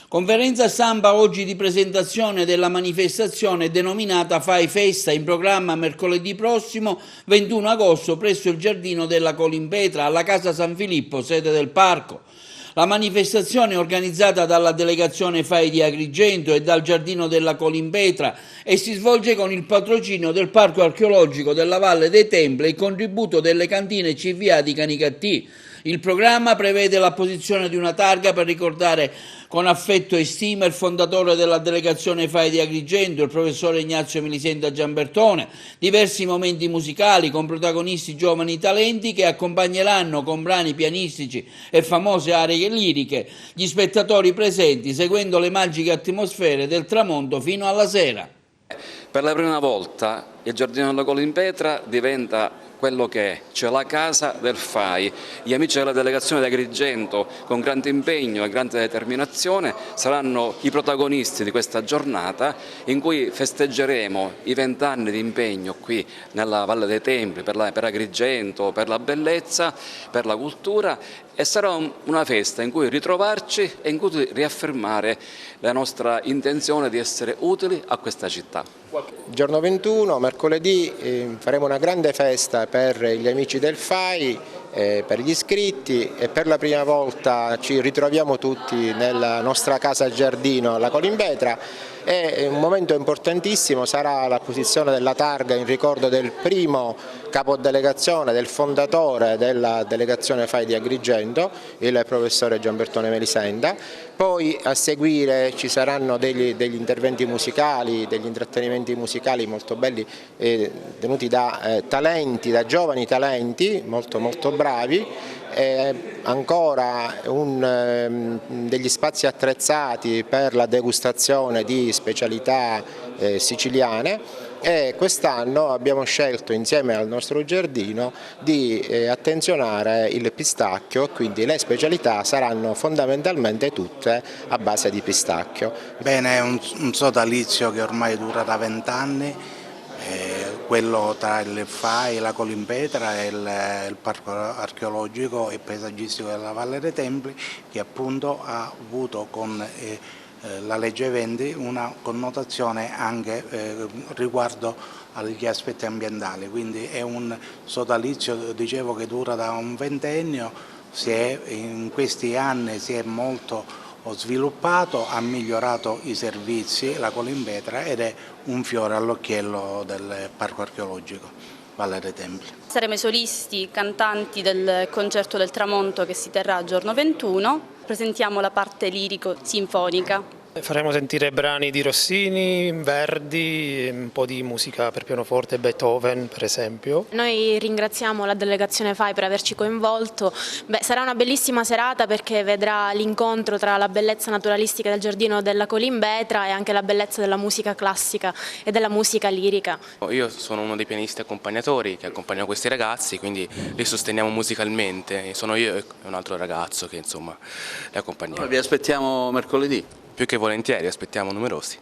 Conferenza stampa oggi di presentazione della manifestazione denominata Fai Festa, in programma mercoledì prossimo 21 agosto presso il giardino della Colimpetra alla Casa San Filippo, sede del parco. La manifestazione è organizzata dalla delegazione Fai di Agrigento e dal giardino della Colimpetra e si svolge con il patrocinio del Parco Archeologico della Valle dei Templi e il contributo delle cantine CVA di Canicattì. Il programma prevede l'apposizione di una targa per ricordare con affetto e stima il fondatore della delegazione Fai di Agrigento, il professore Ignazio Milisenda Giambertone, diversi momenti musicali con protagonisti giovani talenti che accompagneranno con brani pianistici e famose aree liriche gli spettatori presenti, seguendo le magiche atmosfere del tramonto fino alla sera. Per la prima volta il Giardino della Colimpetra diventa quello che è, cioè la casa del Fai. Gli amici della delegazione di Agrigento, con grande impegno e grande determinazione, saranno i protagonisti di questa giornata in cui festeggeremo i 20 anni di impegno qui nella Valle dei Templi per Agrigento, per la bellezza, per la cultura, e sarà una festa in cui ritrovarci e in cui riaffermare la nostra intenzione di essere utili a questa città. Giorno 21, mercoledì, faremo una grande festa per gli amici del Fai, per gli iscritti, e per la prima volta ci ritroviamo tutti nella nostra casa giardino alla Colimpetra. E un momento importantissimo sarà l'apposizione della targa in ricordo del primo capodelegazione, del fondatore della delegazione Fai di Agrigento, il professore Giambertone Melisenda. Poi a seguire ci saranno degli interventi musicali, degli intrattenimenti musicali molto belli, tenuti da talenti, da giovani talenti molto bravi. Ancora degli spazi attrezzati per la degustazione di specialità siciliane, e quest'anno abbiamo scelto insieme al nostro giardino di attenzionare il pistacchio, quindi le specialità saranno fondamentalmente tutte a base di pistacchio. Bene, è un sodalizio che ormai dura da 20 anni. Quello tra il Fai, la Colimpetra e il Parco Archeologico e Paesaggistico della Valle dei Templi, che appunto ha avuto con la legge 20 una connotazione anche riguardo agli aspetti ambientali, quindi è un sodalizio, dicevo, che dura da un ventennio, in questi anni si è molto sviluppato, ha migliorato i servizi, la Colimpetra, ed è un fiore all'occhiello del Parco Archeologico Valle dei Templi. Saremo i solisti cantanti del concerto del tramonto che si terrà giorno 21, presentiamo la parte lirico-sinfonica. Faremo sentire brani di Rossini, Verdi, un po' di musica per pianoforte, Beethoven per esempio. Noi ringraziamo la delegazione Fai per averci coinvolto. Sarà una bellissima serata perché vedrà l'incontro tra la bellezza naturalistica del giardino della Colimpetra e anche la bellezza della musica classica e della musica lirica. Io sono uno dei pianisti accompagnatori che accompagnano questi ragazzi, quindi li sosteniamo musicalmente. Sono io e un altro ragazzo che insomma li accompagniamo. Vi aspettiamo mercoledì. Più che volentieri, aspettiamo numerosi.